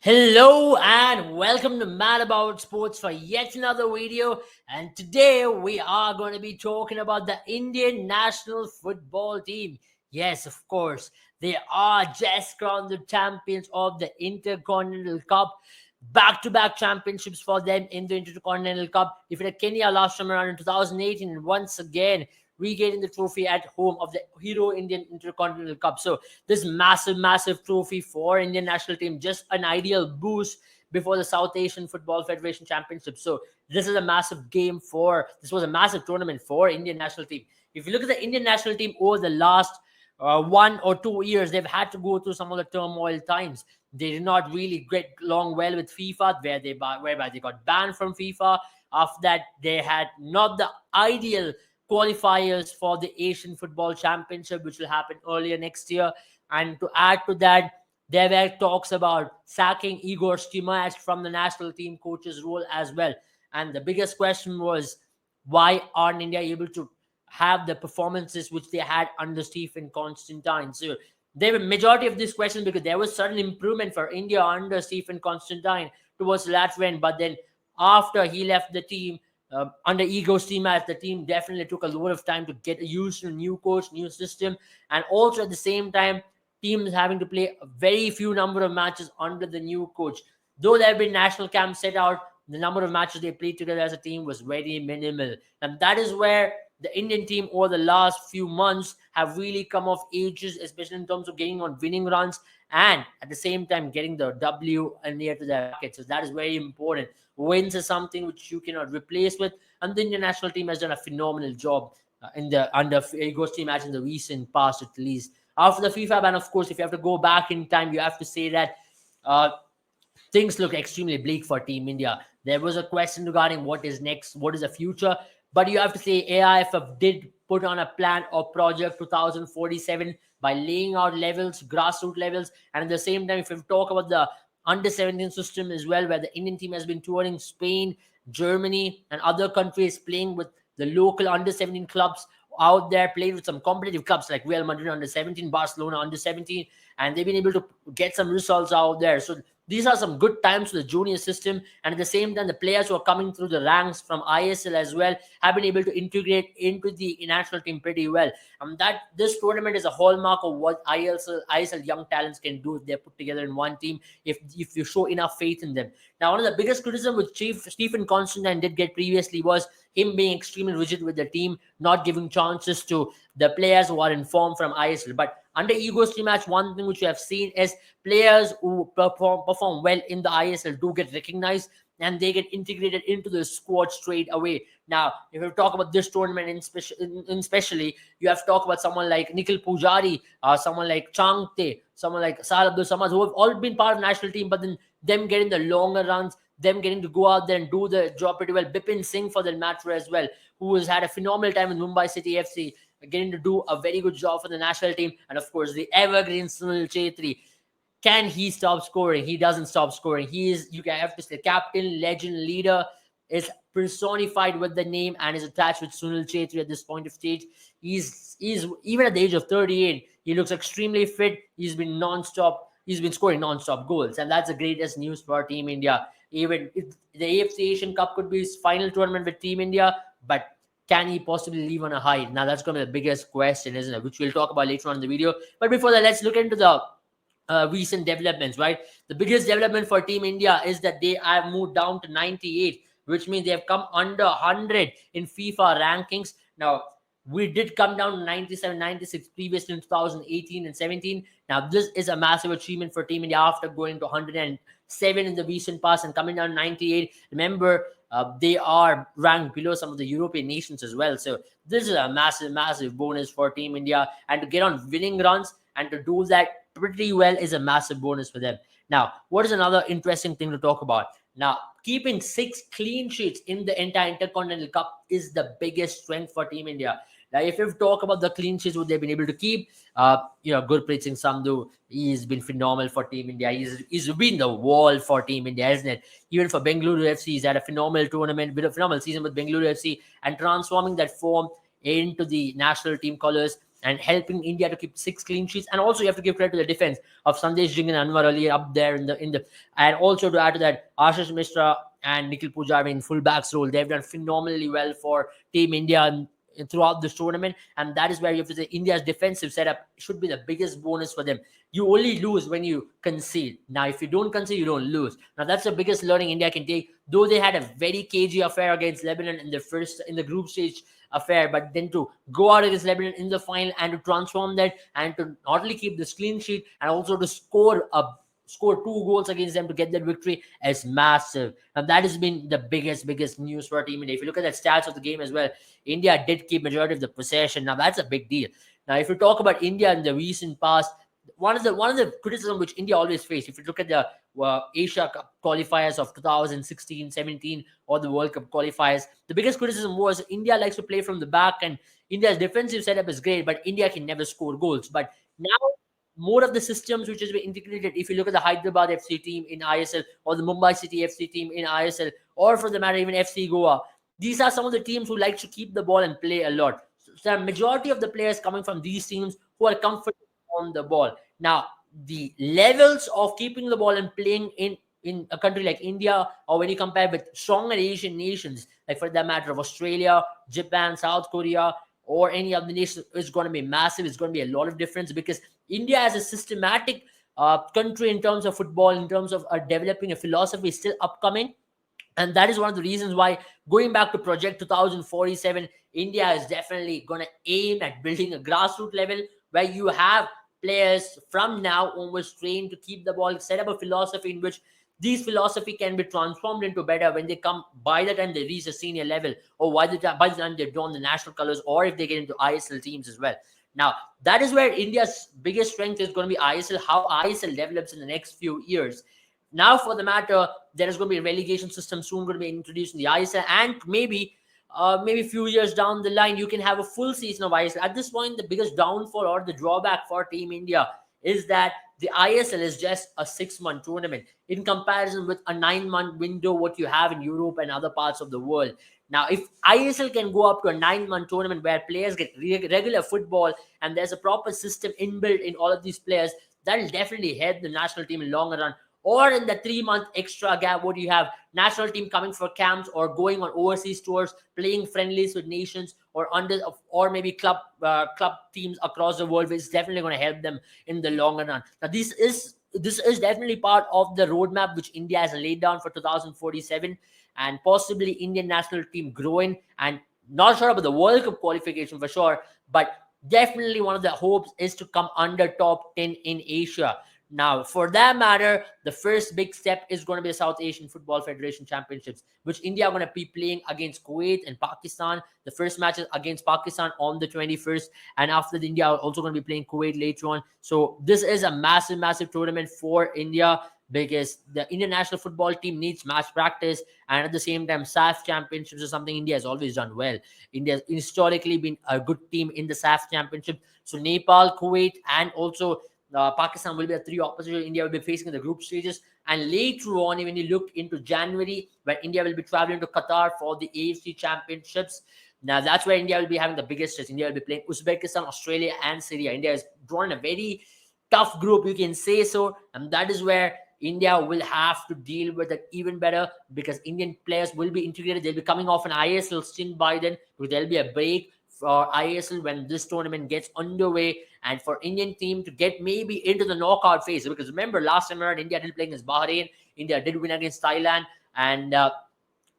Hello and welcome to Mad About Sports for yet another video. And today we are going to be talking about the Indian national football team. Yes, of course, they are just crowned the champions of the Intercontinental Cup. Back-to-back championships for them in the Intercontinental Cup. Defeated Kenya last time around in 2018, and once again regaining the trophy at home of the Hero Indian Intercontinental Cup. So this massive trophy for Indian national team, just an ideal boost before the South Asian Football Federation Championship. So this is a massive game this was a massive tournament for Indian national team. If you look at the Indian national team over the last 1 or 2 years, they've had to go through some of the turmoil times. They did not really get along well with FIFA, whereby they got banned from FIFA. After that, they had not the ideal qualifiers for the Asian Football Championship, which will happen earlier next year. And to add to that, there were talks about sacking Igor Stimac from the national team coach's role as well. And the biggest question was, why aren't India able to have the performances which they had under Stephen Constantine? So there were majority of this question because there was certain improvement for India under Stephen Constantine towards the latter end. But then after he left the team, under Igor Stimac, the team definitely took a lot of time to get used to a new coach, new system, and also at the same time, teams having to play a very few number of matches under the new coach. Though there have been national camps set out, the number of matches they played together as a team was very minimal. And that is where the Indian team over the last few months have really come of ages, especially in terms of getting on winning runs and at the same time getting the W near to their bucket. So that is very important. Wins is something which you cannot replace with, and the Indian national team has done a phenomenal job in the under Igor Stimac in the recent past, at least. After the FIFA ban, of course, if you have to go back in time, you have to say that uh, things look extremely bleak for Team India. There was a question regarding what is next, what is the future, but you have to say aiff did put on a plan or project 2047 by laying out levels, grassroots levels, and at the same time, if you talk about the under 17 system as well, where the Indian team has been touring Spain, Germany, and other countries, playing with the local under 17 clubs out there, played with some competitive clubs like Real Madrid under 17, Barcelona under 17, and they've been able to get some results out there. So these are some good times for the junior system, and at the same time, the players who are coming through the ranks from ISL as well have been able to integrate into the national team pretty well. That this tournament is a hallmark of what ISL young talents can do if they're put together in one team, if you show enough faith in them. Now, one of the biggest criticism which Chief Stephen Constantine did get previously was him being extremely rigid with the team, not giving chances to the players who are in form from ISL. But under Igor Stimac, one thing which we have seen is players who perform well in the ISL do get recognized and they get integrated into the squad straight away. Now, if you talk about this tournament especially, you have to talk about someone like Nikhil Pujari, someone like Changte, someone like Sahal Abdul Samad, who have all been part of the national team, but then them getting the longer runs, them getting to go out there and do the job pretty well. Bipin Singh, for that matter as well, who has had a phenomenal time in Mumbai City FC, getting to do a very good job for the national team. And of course, the evergreen Sunil Chetri. Can he stop scoring? He doesn't stop scoring. He is, you can have to say, captain, legend, leader, is personified with the name and is attached with Sunil Chetri at this point of stage. He's even at the age of 38, he looks extremely fit. He's been scoring non-stop goals, and that's the greatest news for Team India. Even if the AFC Asian Cup could be his final tournament with Team India, but can he possibly leave on a high? Now that's going to be the biggest question, isn't it? Which we'll talk about later on in the video. But before that, let's look into the recent developments, right? The biggest development for Team India is that they have moved down to 98, which means they have come under 100 in FIFA rankings. Now, we did come down to 97, 96 previously in 2018 and 17. Now, this is a massive achievement for Team India after going to 107 in the recent past and coming down to 98. Remember, they are ranked below some of the European nations as well. So this is a massive bonus for Team India. And to get on winning runs and to do that pretty well is a massive bonus for them. Now, what is another interesting thing to talk about? Now, keeping 6 clean sheets in the entire Intercontinental Cup is the biggest strength for Team India. Now, if you talk about the clean sheets, what they've been able to keep, Gurpreet Singh Sandhu, he's been phenomenal for Team India. He's been the wall for Team India, isn't it? Even for Bengaluru FC, he's had a phenomenal tournament, with a phenomenal season with Bengaluru FC, and transforming that form into the national team colours. and helping India to keep 6 clean sheets. And also you have to give credit to the defense of Sandesh Singh and Anwar Ali up there in the and also to add to that, Ashish Mishra and Nikhil Pujari in full backs role. They've done phenomenally well for Team India throughout this tournament, and that is where you have to say India's defensive setup should be the biggest bonus for them. You only lose when you concede. Now, if you don't concede, you don't lose. Now, that's the biggest learning India can take. Though they had a very cagey affair against Lebanon in the group stage affair, but then to go out against Lebanon in the final and to transform that and to not only keep this clean sheet and also to score 2 goals against them to get that victory is massive. And that has been the biggest news for our team India. If you look at the stats of the game as well, India did keep majority of the possession. Now that's a big deal. Now, if you talk about India in the recent past, one of the criticism which India always faced, if you look at the Asia Cup qualifiers of 2016, 17, or the World Cup qualifiers, the biggest criticism was India likes to play from the back, and India's defensive setup is great, but India can never score goals. But now, more of the systems which has been integrated, if you look at the Hyderabad FC team in ISL or the Mumbai City FC team in ISL, or for the matter even FC Goa, these are some of the teams who like to keep the ball and play a lot. So the majority of the players coming from these teams who are comfortable on the ball. Now, the levels of keeping the ball and playing in a country like India, or when you compare with stronger Asian nations, like for that matter of Australia, Japan, South Korea, or any other nation, is going to be massive. It's going to be a lot of difference because India as a systematic country in terms of football, in terms of developing a philosophy, is still upcoming. And that is one of the reasons why, going back to Project 2047, India is definitely going to aim at building a grassroots level where you have players from now onwards trained to keep the ball, set up a philosophy in which these philosophy can be transformed into better when they come, by the time they reach a senior level, or by the time they don the national colors, or if they get into ISL teams as well. Now, that is where India's biggest strength is going to be ISL, how ISL develops in the next few years. Now, for the matter, there is going to be a relegation system soon going to be introduced in the ISL, and maybe a few years down the line, you can have a full season of ISL. At this point, the biggest downfall or the drawback for Team India is that the ISL is just a 6-month tournament in comparison with a 9-month window what you have in Europe and other parts of the world. Now, if ISL can go up to a 9-month tournament where players get regular football and there's a proper system inbuilt in all of these players, that will definitely help the national team in longer run. Or in the 3-month extra gap, what do you have? National team coming for camps or going on overseas tours, playing friendlies with nations or maybe club teams across the world, which is definitely going to help them in the longer run. Now, this is definitely part of the roadmap which India has laid down for 2047, and possibly Indian national team growing. And not sure about the World Cup qualification for sure, but definitely one of the hopes is to come under top 10 in Asia. Now, for that matter, the first big step is going to be the South Asian Football Federation Championships, which India are going to be playing against Kuwait and Pakistan. The first match is against Pakistan on the 21st, and after that, India are also going to be playing Kuwait later on. So this is a massive tournament for India, because the Indian national football team needs match practice, and at the same time, SAF championships is something India has always done well. India has historically been a good team in the SAF championship. So Nepal, Kuwait, and also Pakistan will be the 3 opposition India will be facing in the group stages. And later on, when you look into January, where India will be traveling to Qatar for the AFC championships, now that's where India will be having the biggest test. India will be playing Uzbekistan, Australia, and Syria. India is drawn a very tough group, you can say so, and that is where India will have to deal with it even better, because Indian players will be integrated. They'll be coming off an ISL stint by then, because there'll be a break for ISL when this tournament gets underway, and for Indian team to get maybe into the knockout phase. Because remember, last time around, India did play against Bahrain, India did win against Thailand, and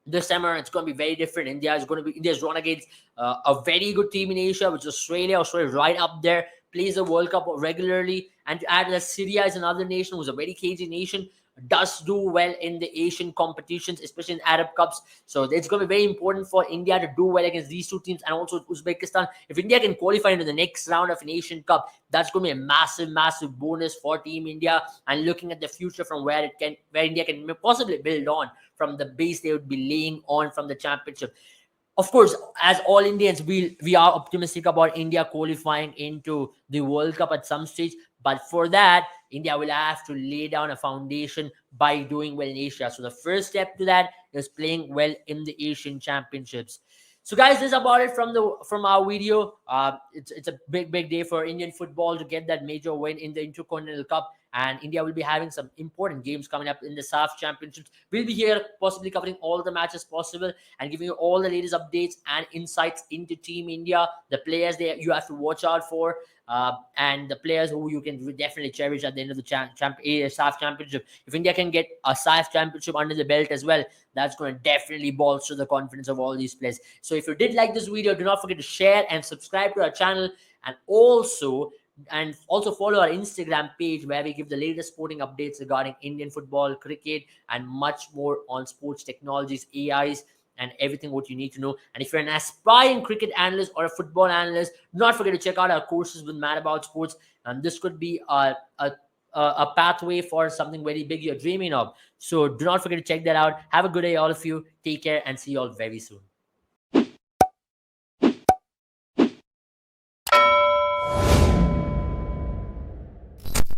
this time around, it's going to be very different. India's drawn against a very good team in Asia, which is Australia. Australia right up there, plays the World Cup regularly. And to add that, Syria is another nation who's a very cagey nation, does do well in the Asian competitions, especially in Arab Cups. So it's going to be very important for India to do well against these 2 teams, and also Uzbekistan. If India can qualify into the next round of an Asian Cup, that's going to be a massive bonus for Team India. And looking at the future from where India can possibly build on from the base they would be laying on from the championship. Of course, as all Indians, we are optimistic about India qualifying into the World Cup at some stage. But for that, India will have to lay down a foundation by doing well in Asia. So the first step to that is playing well in the Asian Championships. So, guys, this is about it from our video. It's a big day for Indian football to get that major win in the Intercontinental Cup, and India will be having some important games coming up in the SAF Championships. We'll be here possibly covering all the matches possible and giving you all the latest updates and insights into Team India, the players that you have to watch out for, and the players who you can definitely cherish at the end of the SAF Championship. If India can get a SAF Championship under the belt as well, that's going to definitely bolster the confidence of all these players. So if you did like this video, do not forget to share and subscribe to our channel, and also follow our Instagram page where we give the latest sporting updates regarding Indian football, cricket, and much more on sports technologies, AIs, and everything what you need to know. And if you're an aspiring cricket analyst or a football analyst, do not forget to check out our courses with Mad About Sports. And this could be a pathway for something very big you're dreaming of. So do not forget to check that out. Have a good day, all of you. Take care and see you all very soon.